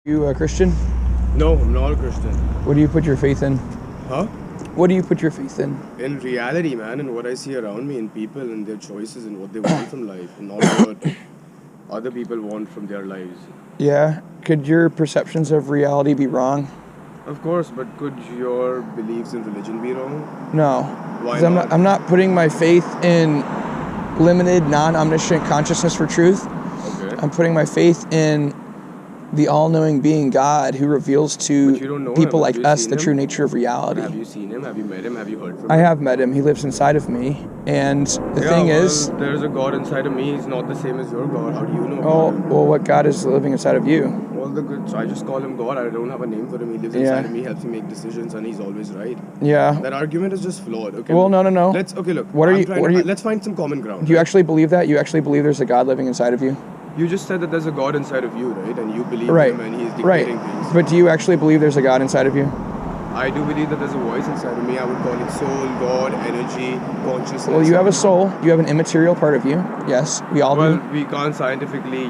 You a Christian? No, I'm not a Christian. What do you put your faith in? Huh? What do you put your faith in? In reality, man, and what I see around me, in people and their choices and what they want from life, and not what other people want from their lives. Yeah. Could your perceptions of reality be wrong? Of course, but could your beliefs in religion be wrong? No. Why 'Cause not? I'm not putting my faith in limited, non-omniscient consciousness for truth. Okay. I'm putting my faith in the all-knowing being God who reveals But you to don't know people him. like Have you us seen the him? true nature of reality. Have you seen him? Have you met him? Have you heard from I him? have met him. He lives inside of me. And the thing is, there's a God inside of me. He's not the same as your God. How do you know oh, about him? well, what God is living inside of you? Well, so I just call him God. I don't have a name for him. He lives inside of me, helps me make decisions, and he's always right. Yeah. That argument is just flawed. Okay. Well, no. Look. What are you? Let's find some common ground. Do you actually believe that? You actually believe there's a God living inside of you? You just said that there's a God inside of you, right? And you believe Right. him, and he's Right. dictating things. But do you actually believe there's a God inside of you? I do believe that there's a voice inside of me. I would call it soul, God, energy, consciousness. Well, you have a soul. You have an immaterial part of you. Yes, we all Well, do. we can't scientifically,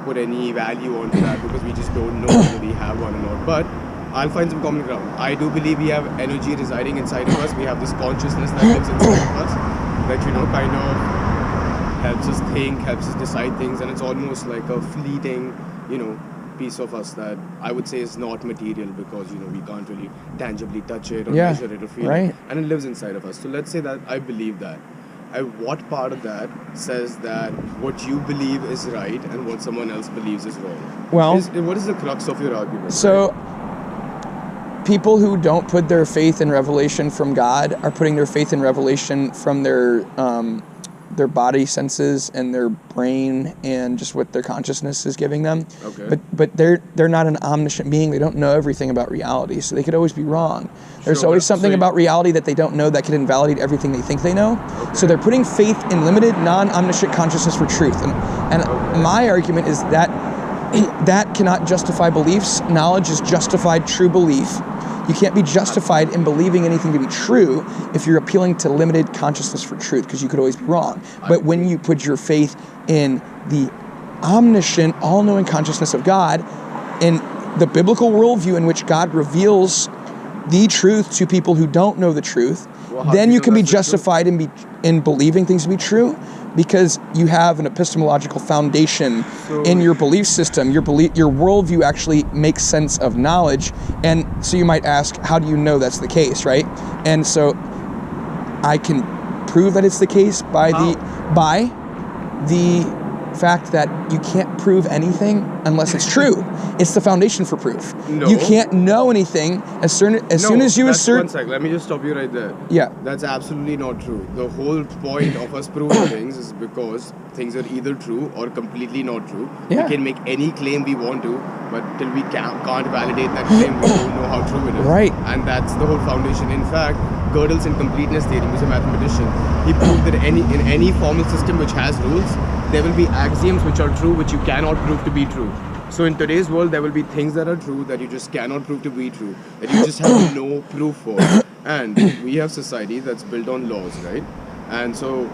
put any value onto that because we just don't know whether we have one or not. But I'll find some common ground. I do believe we have energy residing inside of us. We have this consciousness that lives inside of us that, kind of helps us think, helps us decide things. And it's almost like a fleeting, piece of us that I would say is not material because, we can't really tangibly touch it or measure it or feel right. it. And it lives inside of us. So let's say that I believe that. What part of that says that what you believe is right and what someone else believes is wrong? Well, what is the crux of your argument? So, people who don't put their faith in revelation from God are putting their faith in revelation from their body senses and their brain and just what their consciousness is giving them. Okay. But they're not an omniscient being. They don't know everything about reality, so they could always be wrong. There's Sure, always but- something so about reality that they don't know that could invalidate everything they think they know. Okay. So they're putting faith in limited, non-omniscient consciousness for truth. And Okay. my argument is that that cannot justify beliefs. Knowledge is justified true belief. You can't be justified in believing anything to be true if you're appealing to limited consciousness for truth, because you could always be wrong. But when you put your faith in the omniscient, all-knowing consciousness of God, in the biblical worldview in which God reveals the truth to people who don't know the truth, Well, how then do you you know can be that's the truth? justified in believing things to be true, because you have an epistemological foundation in your belief system. Your worldview actually makes sense of knowledge. And so you might ask, how do you know that's the case, right? And so I can prove that it's the case by the fact that you can't prove anything unless it's true. It's the foundation for proof. No. You can't know anything as soon as you assert. One sec. Let me just stop you right there. Yeah. That's absolutely not true. The whole point of us proving things is because things are either true or completely not true. Yeah. We can make any claim we want to, but till we can't validate that claim, we don't know how true it is. Right. And that's the whole foundation. In fact, Gödel's incompleteness theorem, he's a mathematician. He proved that in any formal system which has rules, there will be axioms which are true, which you cannot prove to be true. So in today's world, there will be things that are true that you just cannot prove to be true, that you just have no proof for. And we have society that's built on laws, right? And so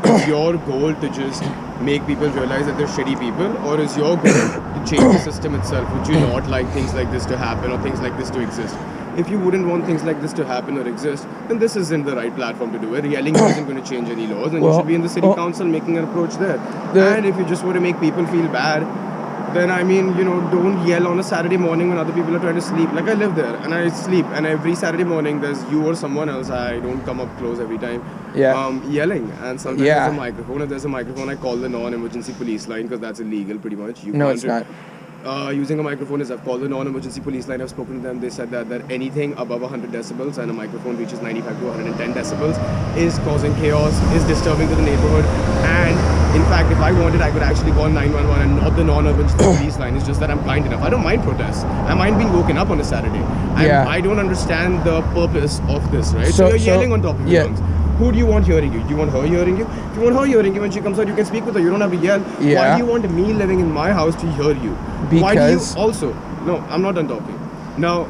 is your goal to just make people realize that they're shitty people, or is your goal to change the system itself? Would you not like things like this to happen or things like this to exist? If you wouldn't want things like this to happen or exist, then this isn't the right platform to do it. Yelling isn't going to change any laws, and you should be in the city council making an approach there. And if you just want to make people feel bad, then don't yell on a Saturday morning when other people are trying to sleep. Like, I live there and I sleep, and every Saturday morning there's you or someone else, I don't come up close every time, yelling. And sometimes there's a microphone. If there's a microphone, I call the non-emergency police line, because that's illegal pretty much. No, it's not. Using a microphone is, I've called the non-emergency police line, I've spoken to them, they said that anything above 100 decibels and a microphone reaches 95 to 110 decibels is causing chaos, is disturbing to the neighborhood, and in fact, if I wanted, I could actually call 911 and not the non-emergency police line. It's just that I'm kind enough. I don't mind protests. I mind being woken up on a Saturday. I don't understand the purpose of this, right? So you're yelling on top of your lungs. Who do you want hearing you? Do you want her hearing you? If you want her hearing you, when she comes out, you can speak with her. You don't have to yell. Yeah. Why do you want me living in my house to hear you? Because... Why do you also... No, I'm not done talking. Now,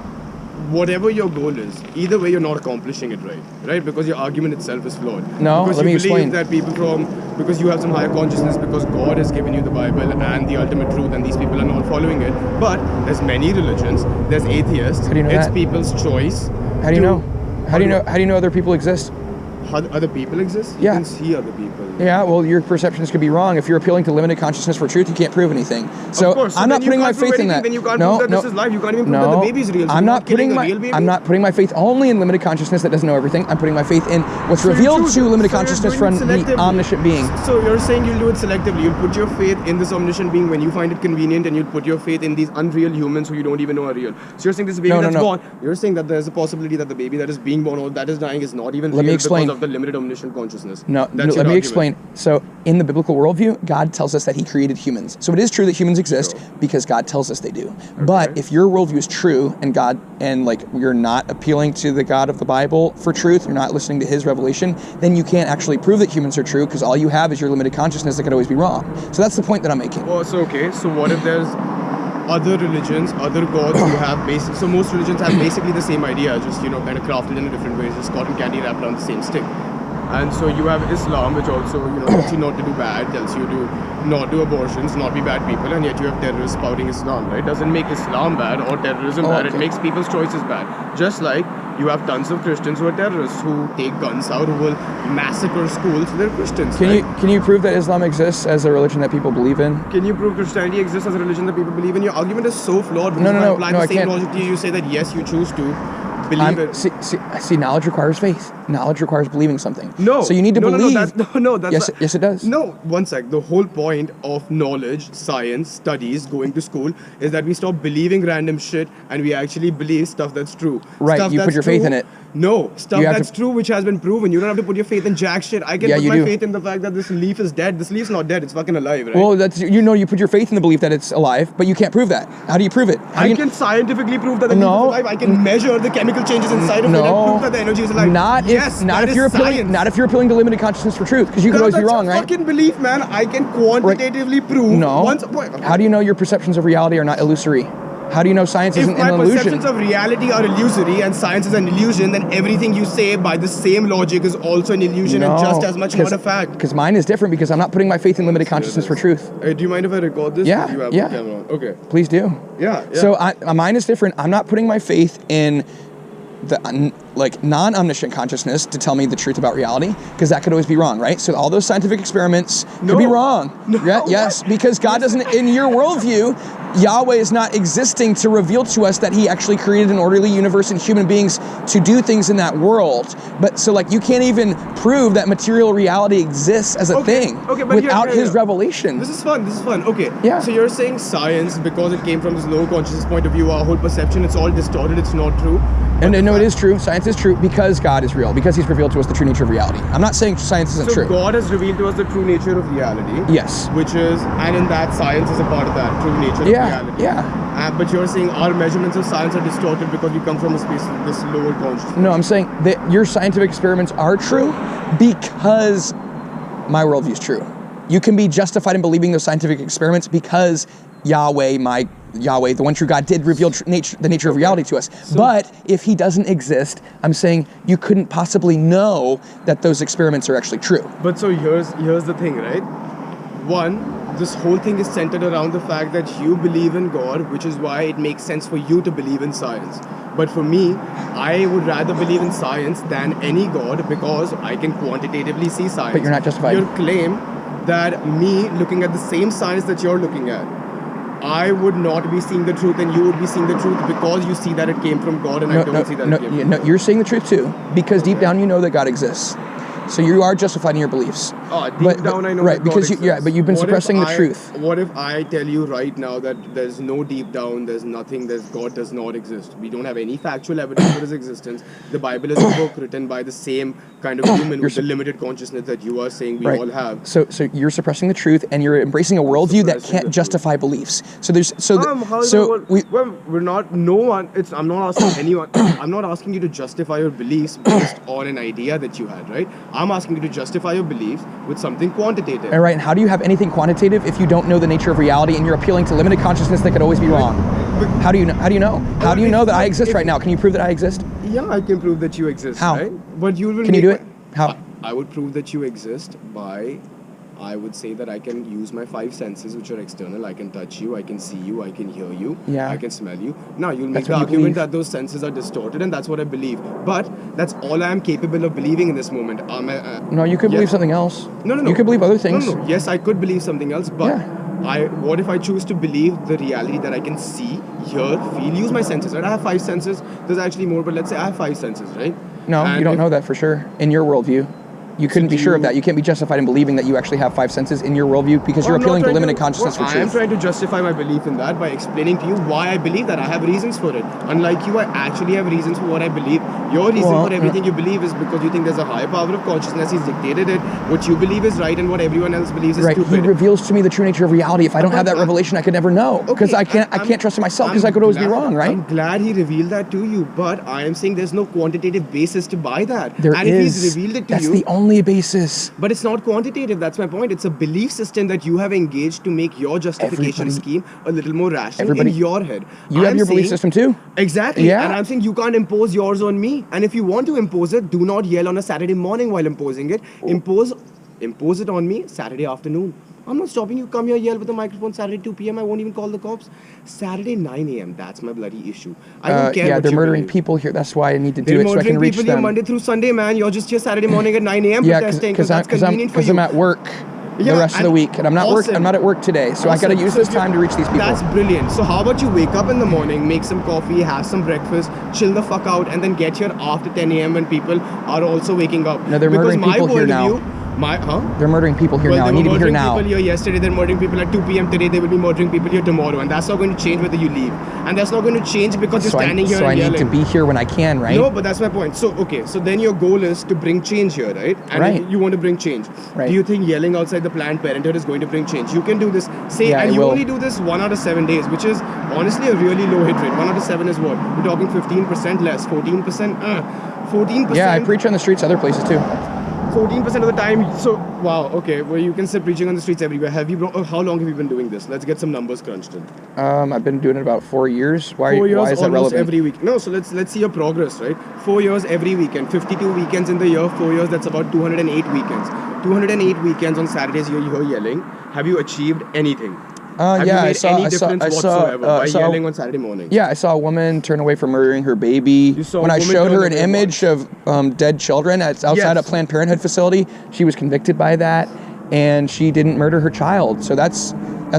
whatever your goal is, either way you're not accomplishing it right? Because your argument itself is flawed. No, because let me explain. That because you have some higher consciousness, because God has given you the Bible and the ultimate truth, and these people are not following it. But there's many religions, there's atheists. How do you know it's that? people's choice. How do you know? How do you know other people exist? Other people exist? Yeah. You can see other people. Yeah, well, your perceptions could be wrong. If you're appealing to limited consciousness for truth, you can't prove anything. So of course. I'm not putting my faith in that. Then you can't prove that this is life. You can't even prove that the baby is real. So I'm not putting my putting my faith only in limited consciousness that doesn't know everything. I'm putting my faith in what's revealed to limited consciousness from the omniscient being. So you're saying you'll do it selectively. You'll put your faith in this omniscient being when you find it convenient, and you'll put your faith in these unreal humans who you don't even know are real. So you're saying this baby that's born. You're saying that there's a possibility that the baby that is being born or that is dying is not even real because of the limited omniscient consciousness. Let me explain. So in the biblical worldview, God tells us that he created humans. So it is true that humans exist because God tells us they do. Okay. But if your worldview is true and you're not appealing to the God of the Bible for truth, you're not listening to his revelation, then you can't actually prove that humans are true because all you have is your limited consciousness that could always be wrong. So that's the point that I'm making. Well, so what if there's other religions, other gods who have so most religions have basically the same idea, just kind of crafted in a different way, just cotton candy wrapped around the same stick. And so you have Islam, which also tells you not to do bad, tells you to not do abortions, not be bad people, and yet you have terrorists spouting Islam, right? Doesn't make Islam bad or terrorism bad. It makes people's choices bad. Just like you have tons of Christians who are terrorists, who take guns out, who will massacre schools. They're Christians. Can you prove that Islam exists as a religion that people believe in? Can you prove Christianity exists as a religion that people believe in? Your argument is so flawed. Because if I apply the same logic to you, you say that yes, you choose to believe it. See, knowledge requires faith. Knowledge requires believing something. No. So you need to believe. Yes, it does. No, one sec. The whole point of knowledge, science, studies, going to school is that we stop believing random shit and we actually believe stuff that's true. Right, stuff you put your faith in it. No, stuff that's true which has been proven. You don't have to put your faith in jack shit. I can put my faith in the fact that this leaf is dead. This leaf's not dead. It's fucking alive, right? Well, you put your faith in the belief that it's alive, but you can't prove that. How do you prove it? I can scientifically prove that the leaf is alive. I can measure the chemical changes inside of it and prove that the energy is alive. Not if you're appealing to limited consciousness for truth, because you could always be wrong, right? Fucking belief, man. I can quantitatively prove. No. How do you know your perceptions of reality are not illusory? How do you know science isn't an illusion? If my perceptions of reality are illusory and science is an illusion, then everything you say by the same logic is also an illusion and just as much not a fact. Because mine is different, because I'm not putting my faith in limited consciousness for truth. Do you mind if I record this? Yeah, you have yeah. the camera on? Okay. Please do. Yeah. So mine is different. I'm not putting my faith in the non-omniscient consciousness to tell me the truth about reality, because that could always be wrong, right? So all those scientific experiments could be wrong. Yes, because God doesn't, in your worldview, Yahweh is not existing to reveal to us that he actually created an orderly universe and human beings to do things in that world. But so you can't even prove that material reality exists as a thing without his revelation. This is fun. Okay. Yeah. So you're saying science, because it came from this low consciousness point of view, our whole perception, it's all distorted, it's not true. And no, it is true. Science is true because God is real, because he's revealed to us the true nature of reality. I'm not saying science isn't true. So God has revealed to us the true nature of reality. Yes. And in that, science is a part of that true nature of reality. Yeah. But you're saying our measurements of science are distorted because we come from a space of this lower consciousness. No, I'm saying that your scientific experiments are true because my worldview is true. You can be justified in believing those scientific experiments because Yahweh, the one true God, did reveal the nature of reality to us. But if he doesn't exist, I'm saying you couldn't possibly know that those experiments are actually true. But so here's the thing, right? One, this whole thing is centered around the fact that you believe in God, which is why it makes sense for you to believe in science. But for me, I would rather believe in science than any God because I can quantitatively see science. But you're not justified. Your claim that me looking at the same science that you're looking at, I would not be seeing the truth and you would be seeing the truth because you see that it came from God and I don't see that it came from God. You're seeing the truth too, because deep down you know that God exists. So you are justified in your beliefs. Deep down I know that God exists. But you've been suppressing the truth. What if I tell you right now that there's no deep down, there's nothing, God does not exist. We don't have any factual evidence for his existence. The Bible is a book written by the same kind of human with the limited consciousness that you are saying we all have. So you're suppressing the truth and you're embracing a worldview that can't justify beliefs. So we're not, no one, I'm not asking anyone, I'm not asking you to justify your beliefs based on an idea that you had, right? I'm asking you to justify your beliefs with something quantitative. All right, and how do you have anything quantitative if you don't know the nature of reality and you're appealing to limited consciousness that could always be wrong? How do you know? How do you know? How do you know that I exist right now? Can you prove that I exist? Yeah, I can prove that you exist. How? Right? But you will. Can you do it? How? I would prove that you exist by, I would say that I can use my 5 senses, which are external. I can touch you, I can see you, I can hear you, Yeah. I can smell you. Now, you'll make That's the what you argument believe. that those senses are distorted, and that's what I believe. But that's all I am capable of believing in this moment. No, you could believe something else. No. You could believe other things. No. Yes, I could believe something else, but what if I choose to believe the reality that I can see, hear, feel, use my senses, right? I have 5 senses. There's actually more, but let's say I have 5 senses, right? No, And you don't if- know that for sure in your worldview. You couldn't be do sure of you- that. You can't be justified in believing that you actually have 5 senses in your worldview because you're I'm not appealing to trying limited consciousness for I am truth. trying to justify my belief in that by explaining to you why I believe that. I have reasons for it. Unlike you, I actually have reasons for what I believe. Your reason Well, for everything you believe is because you think there's a higher power of consciousness. He's dictated it. What you believe is right, and what everyone else believes is Right, he stupid. reveals to me the true nature of reality. If I don't have that But- revelation, I could never know because Okay, I can't trust in myself because I'm I could always be glad- wrong, right? I'm glad he revealed that to you, but I am saying there's no quantitative basis to buy that. There and is. if he's revealed it to That's you, the only basis. but it's not quantitative. That's my point. It's a belief system that you have engaged to make your justification Everybody- scheme a little more rational Everybody- in your head. You have I'm your belief saying- system too. Exactly. Yeah. And I'm saying you can't impose yours on me. And if you want to impose it, do not yell on a Saturday morning while imposing it. Impose it on me Saturday afternoon. I'm not stopping you. Come here, yell with a microphone Saturday 2 p.m. I won't even call the cops. Saturday 9 a.m. That's my bloody issue. I don't care Yeah, what they're you murdering believe. people here. That's why I need to do They're it so I murdering can reach people here them. Monday through Sunday, man. You're just here Saturday morning at 9 a.m. Yeah, protesting because that's convenient for you. I'm at work the Yeah, rest of the and week, and I'm not awesome. I'm not at work today, so I got to Awesome. use So this if you- time to reach these people. That's brilliant. So how about you wake up in the morning, make some coffee, have some breakfast, chill the fuck out, and then get here after 10 a.m. when people are also waking up. No, they're because murdering my people here worldview- now. They're murdering people here Well, now. I they need to were be here murdering now. people here yesterday, they're murdering people at 2 p.m. today, they will be murdering people here tomorrow, and that's not going to change whether you leave. And that's not going to change because you're standing here So and I yelling. need to be here when I can, right? No, but that's my point. So, okay, so then your goal is to bring change here, right? And Right. you want to bring change. Right. Do you think yelling outside the Planned Parenthood is going to bring change? You can do this. Say, Yeah, and it you will. only do this 1 out of 7 days, which is honestly a really low hit rate. 1 out of 7 is what? We're talking 15% less, 14%. 14%. Yeah, I preach on the streets other places too. 14% of the time. So, wow, okay. Well, you can say preaching on the streets everywhere. How long have you been doing this? Let's get some numbers crunched in. I've been doing it about 4 years. 4 years, why is that almost relevant? every week. No, so let's see your progress, right? 4 years every weekend, 52 weekends in the year. 4 years, that's about 208 weekends. 208 weekends on Saturdays. You're here yelling. Have you achieved anything? Have Yeah, you made I saw. any I saw. difference I saw. whatsoever by I saw. yelling on Saturday morning? Yeah, I saw a woman turn away from murdering her baby. You saw When a I woman showed her turn an away image of dead children outside Yes. a Planned Parenthood facility, she was convicted by that, and she didn't murder her child. So that's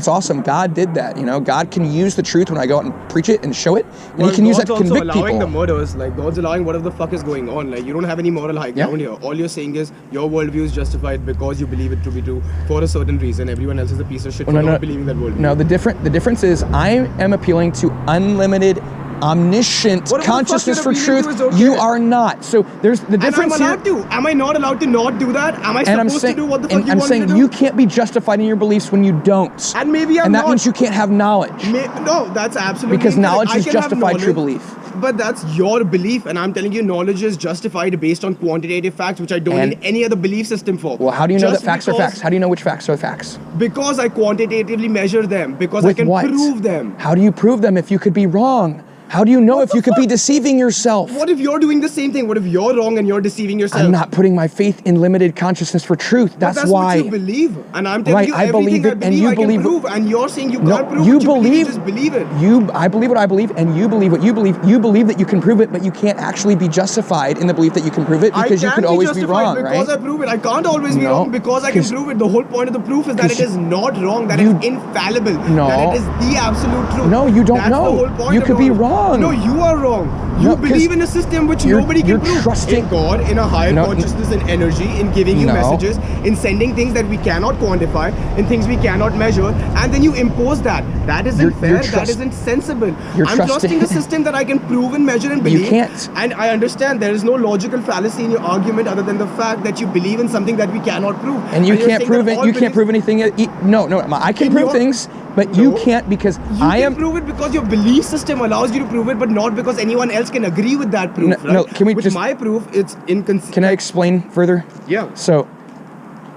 awesome. God did that. You know, God can use the truth when I go out and preach it and show it, and He can use that to God's also convict allowing people. the murders. Like, God's allowing whatever the fuck is going on. Like, you don't have any moral high ground here. All you're saying is your worldview is justified because you believe it to be true for a certain reason. Everyone else is a piece of shit for not believing that worldview. No, the difference is I am appealing to unlimited, omniscient Whatever the fuck consciousness you're for appealing truth. to is okay. You are not. So there's the And difference I'm allowed here. to. Am I not allowed to not do that? Am I And I'm supposed saying, to do what the fuck you I'm want me saying to do? you can't be justified in your beliefs when you don't. And maybe I'm and that not. means you can't have knowledge. No, that's absolutely Because incorrect. knowledge I is can have justified true knowledge, belief. But that's your belief, and I'm telling you, knowledge is justified based on quantitative facts, which I don't And- need any other belief system for. Well, how do you know Just that facts are because- facts? How do you know which facts are facts? Because I quantitatively measure them. Because With I can what? prove them. How do you prove them if you could be wrong? How do you know if you could be deceiving yourself? What if you're doing the same thing? What if you're wrong and you're deceiving yourself? I'm not putting my faith in limited consciousness for truth. But That's why. what you believe, and I'm telling Right, you I everything believe it, I and believe you I believe can it. prove, and you're saying you No, can't prove you what you believe. You believe- just believe it. I believe what I believe, and you believe what you believe. You believe that you can prove it, but you can't actually be justified in the belief that you can prove it because you could always be wrong, because right? I prove it. I can't always be No, wrong because I can 'cause- prove it. The whole point of the proof is that 'cause it is not wrong, that you- it's infallible, No. that it is the absolute truth. No, you don't That's know. The whole point You could be about it. wrong. No, you are wrong. You No, 'cause believe in a system which you're- nobody you're can prove. trusting- In God, in a higher No, consciousness and energy, in giving you No. messages, in sending things that we cannot quantify, in things we cannot measure, and then you impose that. That isn't You're fair. That trust- isn't sensible. You're I'm trusting- trusting a system that I can prove and measure and believe. can't. And I understand there is no logical fallacy in your argument other than the fact that you believe in something that we cannot prove. And you you're can't saying prove that it. all You can't beliefs- prove anything. No, I can In prove your- things, but you No. can't because You I can am. prove it because your belief system allows you to prove it, but not because anyone else can agree with that proof. Right? No, can we with just... my proof, it's inconsistent. Can I explain further? Yeah. So,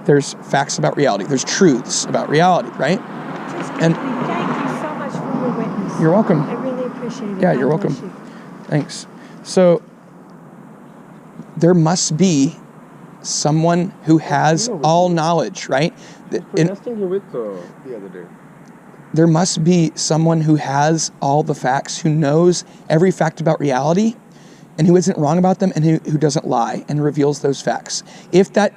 there's facts about reality. There's truths about reality, right? And thank you so much for your witness. You're welcome. I really appreciate it. Yeah, God you're bless welcome. you. Thanks. So, there must be someone who has all knowledge, right? Protesting you with the other day. There must be someone who has all the facts, who knows every fact about reality, and who isn't wrong about them, and who doesn't lie and reveals those facts. If that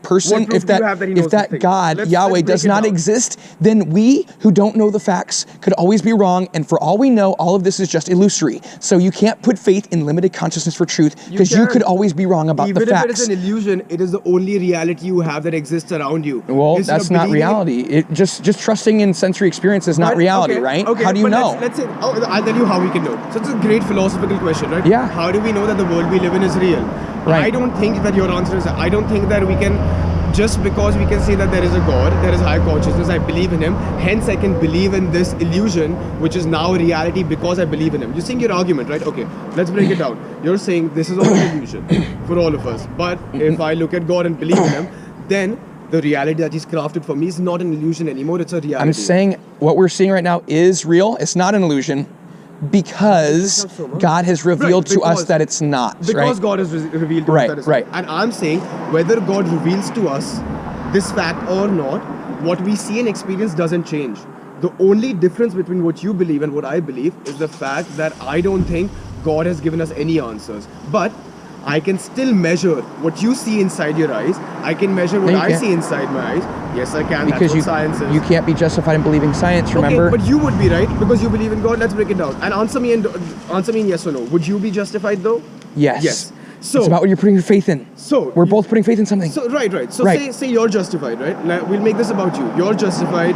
person, if that God, Yahweh, does not exist, then we who don't know the facts could always be wrong, and for all we know, all of this is just illusory. So you can't put faith in limited consciousness for truth, because you could always be wrong about the facts. Even if it is an illusion, it is the only reality you have that exists around you. Well, that's not reality. It just trusting in sensory experience is not reality, right? Okay, how do you know? Let's say, I'll tell you how we can know. So it's a great philosophical question, right? Yeah. How do we know that the world we live in is real? Right. I don't think that your answer is, I don't think that we can, just because we can say that there is a God, there is high consciousness, I believe in him, hence I can believe in this illusion, which is now reality because I believe in him. You're seeing your argument, right? Okay, let's break it down. You're saying this is all an illusion for all of us. But if I look at God and believe in him, then the reality that he's crafted for me is not an illusion anymore, it's a reality. I'm saying what we're seeing right now is real. It's not an illusion, because God has revealed to us that it's not. Because God has revealed to us that it's not. And I'm saying whether God reveals to us this fact or not, what we see and experience doesn't change. The only difference between what you believe and what I believe is the fact that I don't think God has given us any answers. But I can still measure what you see inside your eyes. I can measure what I see inside my eyes. Yes, I can. Because that's what science is. You can't be justified in believing science, remember? Okay, but you would be, right? Because you believe in God. Let's break it down. And answer me in yes or no. Would you be justified though? Yes. Yes. So it's about what you're putting your faith in. So we're both putting faith in something. So right. So say you're justified, right? Now, we'll make this about you. You're justified.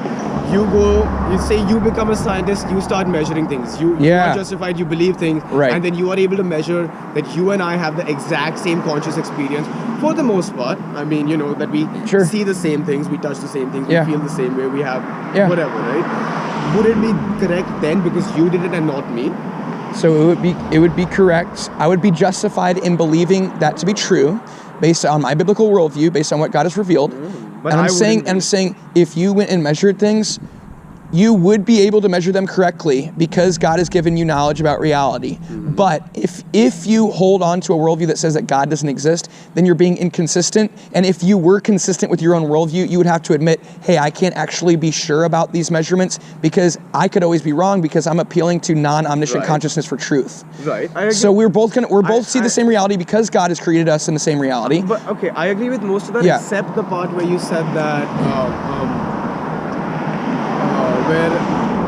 You say you become a scientist, you start measuring things. You are justified, you believe things, and then you are able to measure that you and I have the exact same conscious experience for the most part. I mean, you know, that we see the same things, we touch the same things, we feel the same way, we have whatever, right? Would it be correct then because you did it and not me? So it would be correct. I would be justified in believing that to be true, based on my biblical worldview, based on what God has revealed. But I'm saying, if you went and measured things, you would be able to measure them correctly because God has given you knowledge about reality. But if you hold on to a worldview that says that God doesn't exist, then you're being inconsistent. And if you were consistent with your own worldview, you would have to admit, hey, I can't actually be sure about these measurements because I could always be wrong because I'm appealing to non-omniscient consciousness for truth. Right. I agree. So we're both see the same reality because God has created us in the same reality. But okay, I agree with most of that except the part where you said that where